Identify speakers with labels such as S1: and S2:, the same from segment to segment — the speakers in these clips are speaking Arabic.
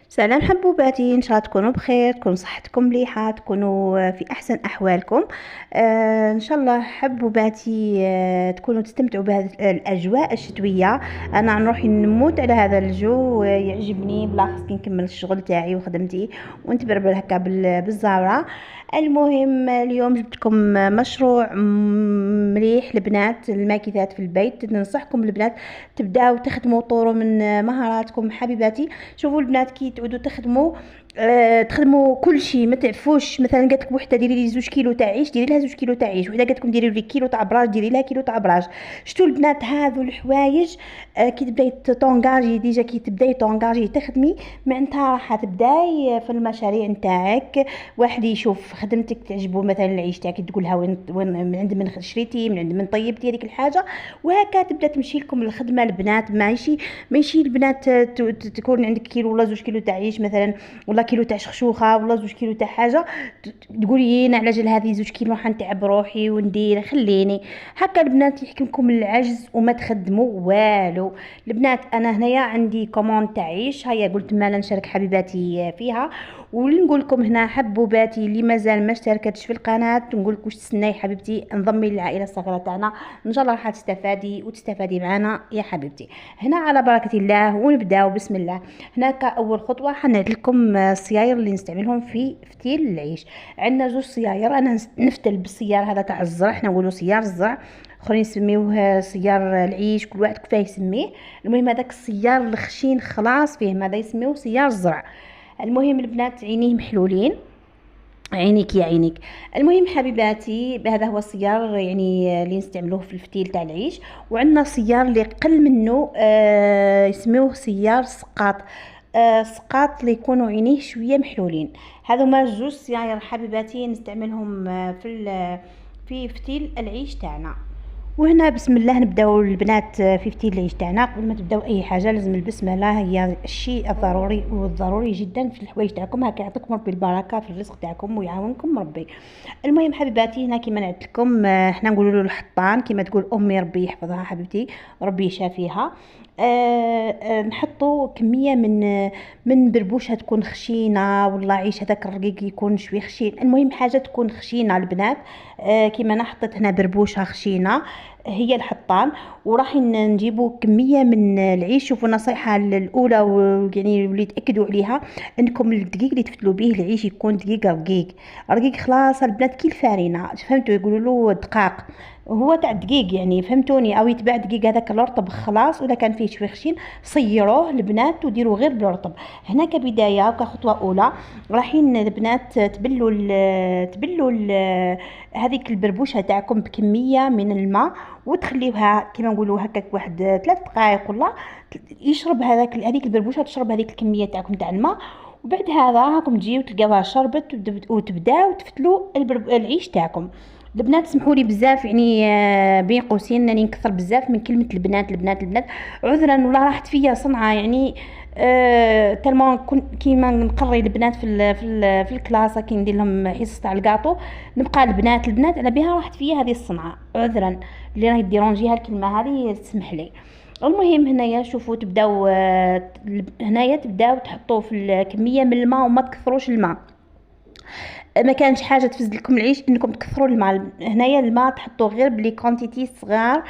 S1: سلام حبوباتي، ان شاء الله تكونوا بخير، تكون صحتكم مليحه، تكونوا في احسن احوالكم. ان شاء الله حبوباتي، تكونوا تستمتعوا بهذه الاجواء الشتويه. انا نروح نموت على هذا الجو، يعجبني بلاخص كي نكمل الشغل تاعي وخدمتي ونتبربر هكا بالزهره. المهم اليوم جبت لكم مشروع مليح لبنات الماكثات في البيت. ننصحكم البنات تبداو تخدموا طوروا من مهاراتكم حبيباتي. شوفوا البنات كي تعودوا تخدموا، تخدموا كل شيء، ما تعرفوش مثلا قالت لك وحده ديري لي 2 كيلو تاع عيش، ديري لها 2 كيلو تاع عيش. وحده قالت لكم ديري لي كيلو تاع براج، ديري لها كيلو تاع براج. شتو البنات هذو الحوايج؟ كي تبداي تونغاجي ديجا، كي تبداي تونغاجي تخدمي معناتها راح تبداي في المشاريع نتاعك. واحد يشوف خدمتك تعجبه، مثلا العيش تاعك تقولها وين من عند من شريتي، من عند من طيبتي هذيك الحاجه، وهكا تبدا تمشي لكم الخدمه. البنات ماشي البنات تكون عندك كيلو ولا 2 كيلو تاع عيش مثلا، ولا كيلو تاع شخشوخه، ولا 2 كيلو تاع حاجه، تقولي انا على جال هذه 2 كيلو راح نتعب روحي وندير خليني هكا. البنات يحكمكم العجز وما تخدموا والو. البنات انا هنايا عندي كوموند تاع عيش، هيا قلت مالا نشارك حبيباتي فيها. ونقول لكم هنا حبوباتي اللي مازال ما اشتركتش في القناه، نقول لك واش تسناي حبيبتي، انضمي للعائله الصغيره تاعنا، ان شاء الله راح تستفادي وتستفادي معنا يا حبيبتي. هنا على بركه الله ونبداو بسم الله. هناك اول خطوه حنعد لكم الصياير اللي نستعملهم في فتيل العيش. عندنا 2 صياير، انا نفتل بالصيار هذا تاع الزرع، حنا نقولوا صيار الزرع، اخرين يسميوه صيار العيش، كل واحد كيفاه يسميه. المهم هذاك الصيار الخشين خلاص فيه، ماذا يسميوه صيار الزرع. المهم البنات عينيه محلولين، عينيك يا عينيك. المهم حبيباتي هذا هو الصيار يعني اللي نستعملوه في الفتيل تاع العيش. وعندنا صيار اللي قل منه، يسموه صيار سقاط. سقاط اللي يكونوا عينيه شويه محلولين. هذو ما 2 صياير حبيباتي نستعملهم في فتيل العيش تاعنا. وهنا بسم الله نبداو البنات في فتيل العيش تاعنا. قبل ما تبداو اي حاجه لازم البسمله، هي الشيء الضروري والضروري جدا في الحوايج تاعكم. هكا يعطيكم ربي البركه في الرزق تاعكم ويعاونكم ربي. المهم حبيباتي هنا كيما نعت لكم، احنا نقولوا له الحطان كيما تقول امي، ربي يحفظها حبيبتي، ربي يشافيها. نحطوا كميه من بربوشه تكون خشينه، والله عيش هذاك الرقيق يكون شوي خشين. المهم حاجه تكون خشينه البنات. كيما انا حطيت هنا بربوشه خشينه هي الحطان. وراح نجيبوا كميه من العيش. شوفوا النصيحه الاولى يعني اللي تاكدوا عليها انكم الدقيق اللي تفتلوا به العيش يكون دقيق رقيق رقيق خلاص البنات، كي الفارينه فهمتوا، يقولوا له دقاق، هو تاع دقيق يعني فهمتوني، او يتباع دقيق هذاك الرطب خلاص، ولا كان فيه شوي خشين صيروه البنات وديروا غير بالرطب. هنا كبدايه وكخطوه اولى رايحين البنات هذيك البربوشه تاعكم بكميه من الماء، وتخليوها كما نقولوا هكاك واحد 3 دقائق ولا يشرب هذيك البربوشه، تشرب هذيك الكميه تاعكم تاع الماء. وبعد هذا راكم تجيو تلقاوها شربت وتبداو تفتلوا العيش تاعكم. البنات سمحوا لي بزاف يعني، بين قوسين راني نكثر بزاف من كلمه البنات البنات البنات، عذرا ولا راحت فيا صنعه يعني. تالمون كيما نقري البنات في الكلاس كي ندير لهم حصه تاع الكاطو، نبقى البنات البنات على بها راحت فيا هذه الصنعه، عذرا اللي راهي ديرونجيها الكلمه هذه تسمح لي. المهم هنايا شوفوا تبداو، هنايا تبداو تحطوا في الكميه من الماء وما تكثروش الماء. ما كانش حاجه تفزد لكم العيش انكم تكثروا الماء. هنايا الماء تحطوه غير بلي كونتيتي صغار،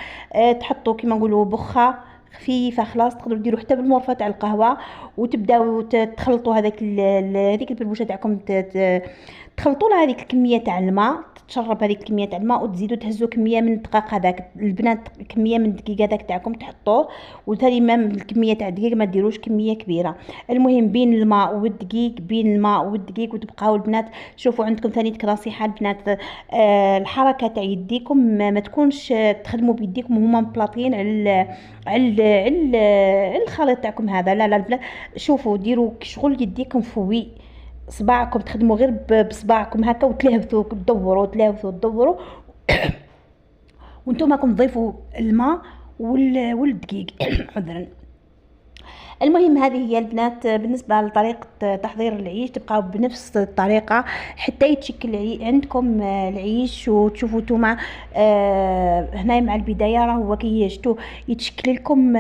S1: تحطوا كيما نقولوا بخه خفيفه خلاص، تقدروا ديروا حتى بالمرفه تاع القهوه. وتبداو تخلطوا هذيك البربوشه تاعكم، تخلطوا لها هذيك الكميه تاع الماء، تشرب هذيك الكميه تاع الماء، وتزيدوا تهزوا كميه من الدقيق هذاك البنات، كميه من الدقيق هذاك تاعكم تحطوه. وثاني ما الكميه تاع الدقيق ما ديروش كميه كبيره. المهم بين الماء والدقيق، بين الماء والدقيق، وتبقاو البنات. شوفوا عندكم ثاني نصيحه البنات، الحركه تاع يديكم ما تكونش تخدموا بيديكم وهما مبلاطين على الخليط تاعكم هذا، لا لا البنات شوفوا ديروا شغل يديكم فوي صباعكم، تخدموا غير بصباعكم هكا، وتلهثوا تدوروا وانتم راكم تضيفوا الماء والدقيق عذرا. المهم هذه هي البنات بالنسبه لطريقه تحضير العيش، تبقاو بنفس الطريقه حتى يتشكل عندكم العيش. وتشوفوا نتوما هنا مع البدايه راه هو كي شتو يتشكل لكم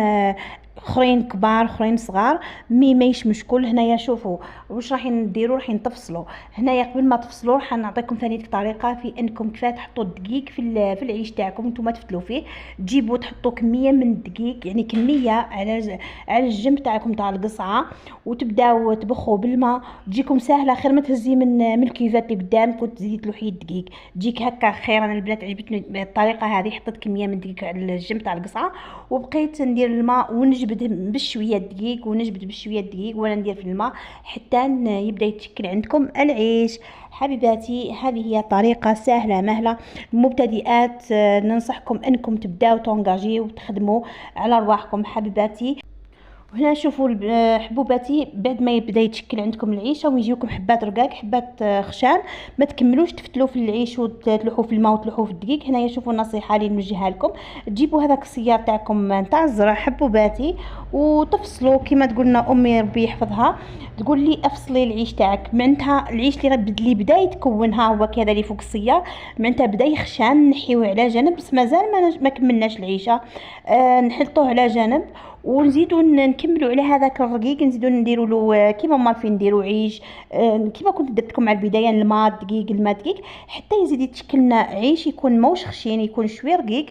S1: اخرين كبار اخرين صغار، مي مايش مشكل. هنايا شوفوا واش راح نديروا، راح نتفصلوا. هنايا قبل ما تفصلوا راح نعطيكم ثاني طريقه في انكم كيف تحطوا الدقيق في العيش تاعكم نتوما تفتلوا فيه. تجيبوا تحطوا كميه من الدقيق، يعني كميه على الجنب تاعكم تاع القصعه، وتبداو تبخوا بالماء. تجيكم سهله، خير ما تهزي من الكيفات اللي قدامك وتزيدي تلوحي الدقيق. تجيك هكا خير. انا البنات عجبتني الطريقه هذه، حطيت كميه من الدقيق على الجنب تاع القصعه، وبقيت ندير الماء ونجبد بشويه الدقيق، ونجبد بشويه الدقيق وانا ندير في الماء حتى يبدا يتشكل عندكم العيش. حبيباتي هذه هي طريقه سهله مهله. المبتدئات ننصحكم انكم تبداو تونجاجي وتخدموا على رواحكم حبيباتي. وهنا شوفوا حبوباتي بعد ما يبدا يتشكل عندكم العيش او يجيوكم حبات رقاق حبات خشان، ما تكملوش تفتلوا في العيش وتلوحوا في الماء وتلوحوا في الدقيق. هنايا شوفوا النصيحه اللي نوجهها لكم، تجيبوا هذاك السيار تاعكم نتاع الزرع حبوباتي وتفصلوا كما تقولنا امي ربي يحفظها، تقول لي افصلي العيش تاعك معناتها العيش اللي بدا يتكون ها هو كذا اللي فوق السيار معناتها بدا يخشان، نحيوه على جنب بس مازال ما كملناش العيشه. نحطوه على جنب ونزيدو نكملوا على هذاك الرقيق، نزيدو نديروا له كيما ما فين نديروا عيش. كيما كنت درت لكم على البدايه، الماء دقيق الماء دقيق حتى يزيد يتشكل لنا عيش يكون موش خشين، يكون شويه رقيق.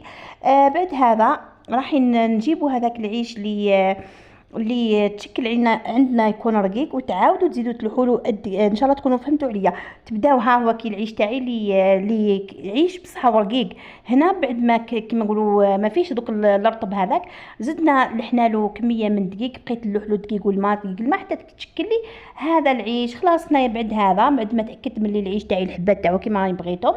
S1: بعد هذا راح نجيبوا هذاك العيش اللي تشكل عندنا يكون رقيق، وتعاودوا تزيدوا تلوحوا له ان شاء الله تكونوا فهمتوا عليا. تبداو ها هو كي العيش تاعي اللي يعيش بصحه ورقيق. هنا بعد ما كيما نقولوا ما فيش دوك الرطب هذاك، زدنا لحنا له كميه من الدقيق، بقيت نلوح له الدقيق والماء دقيق الماء حتى تشكل لي هذا العيش. خلاص هنايا بعد هذا بعد ما تاكدت من العيش تاعي الحبات تاعو كيما راني بغيتهم.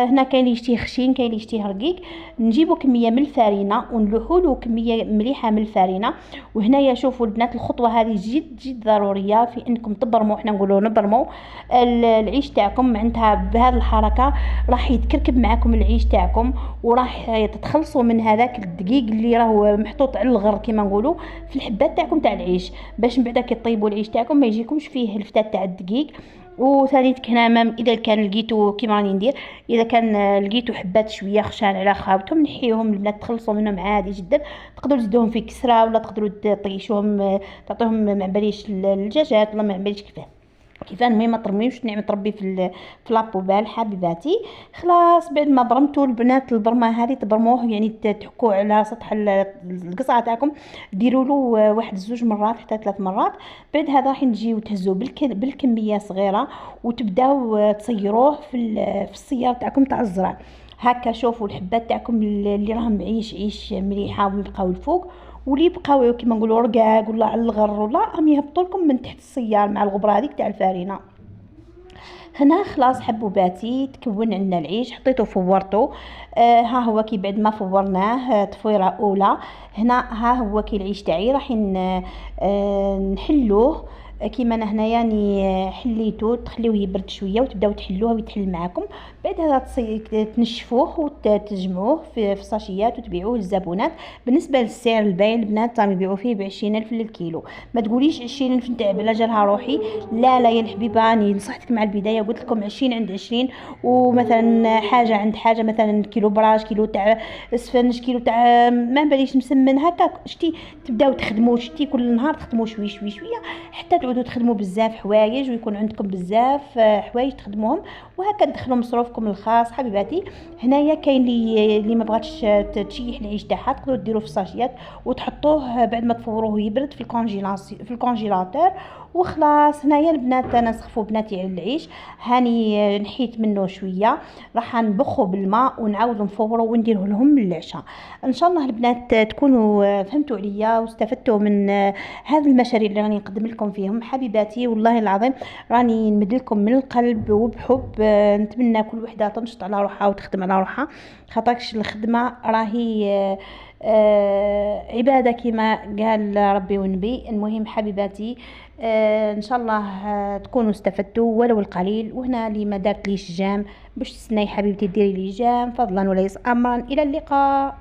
S1: هنا كاين اللي يشتيه خشين كاين اللي يشتيه رقيق. نجيبوا كميه من الفارينه ونلوحوا له كميه مليحه من الفارينه. وهنايا شوفوا البنات الخطوه هذه جد جد ضروريه في انكم تبرموا، احنا نقولوا نبرموا العيش تاعكم معناتها بهذه الحركه راح يتكركب معكم العيش تاعكم، وراح تتخلصوا من هذاك الدقيق اللي راهو محطوط على الغر كيما نقولوا في الحبات تاعكم تاع العيش، باش من بعد كي طيبوا العيش تاعكم ما يجيكمش فيه الفتات تاع الدقيق. وثانيت هنا اذا كان لقيتو كيما راني ندير، اذا كان لقيتو حبات شويه خشان على خاوتهم نحيوهم البنات تخلصوا منهم عادي جدا. تقدروا تزيدوهم في كسره ولا تقدروا طيشوهم تعطوهم مع بريش الدجاجات ولا مع بريش كيفاه. المهم ما ترميوش نعمه ربي في لابوبال حبيباتي. خلاص بعد ما برمتوا البنات البرمه هذه تبرموه يعني تحكوه على سطح القصعه تاعكم، ديروا له واحد زوج مرات حتى 3 مرات. بعد هذا راح نجيو تهزوه بالكميه صغيره وتبداو تصيروه في السيار تاعكم تاع الزرع هكا. شوفوا الحبات تاعكم اللي راهم عيش مليحه ويبقاو الفوق، واللي بقاو كيما نقولوا رقاق ولا على الغر ولا راهم يهبطوا لكم من تحت السيار مع الغبره هذيك تاع الفارينه. هنا خلاص حبوباتي تكون عندنا العيش، حطيته فورته. ها هو كي بعد ما فورناه تفويره اولى. هنا ها هو كي العيش تاعي راح نحلوه كيما انا هنايا يعني حليته، تخليوه يبرد شويه وتبداو تحلوه ويتحل معكم. بعد هذا تنشفوه وتجمعوه في ساشيات وتبيعوه للزبونات. بالنسبه للسعر الباين البنات راهم يبيعوا فيه ب20 ألف للكيلو. ما تقوليش 20 ألف نتاع بلا جالها روحي، لا يا الحبيبه راني نصحتك مع البدايه قلت لكم 20 عند 20، ومثلا حاجه عند حاجه، مثلا كيلو براج كيلو تاع اسفنج كيلو تاع ما باليش مسمن هكا شتي. تبداو تخدموا شتي كل نهار تخدموا شويه حتى تعودوا تخدموا بزاف حوايج ويكون عندكم بزاف حوايج تخدموهم، وهكا تدخلوا مصروفكم الخاص حبيباتي. هنايا كاين اللي ما بغاتش تشيح العيش تاعها تقدروا ديروه في الساشيات وتحطوه بعد ما تفوروه يبرد في الكونجيلاتور وخلاص. هنايا البنات انا سخفوا بناتي على العيش، هاني نحيت منه شويه راح نبخه بالماء ونعاودوا نفوروا ونديره لهم للعشاء. ان شاء الله البنات تكونوا فهمتوا عليا واستفدتوا من هذه المشاريع اللي راني نقدم لكم فيهم حبيباتي. والله العظيم راني نمد لكم من القلب وبحب. نتمنى كل وحده تنشط على روحها وتخدم على روحها، خاطرش الخدمه راهي عباده كما قال ربي والنبي. المهم حبيباتي ان شاء الله تكونوا استفدتوا ولو القليل. وهنا اللي ما دارت ليش جام باش تسناي حبيبتي ديري لي جام فضلا وليس امرا. الى اللقاء.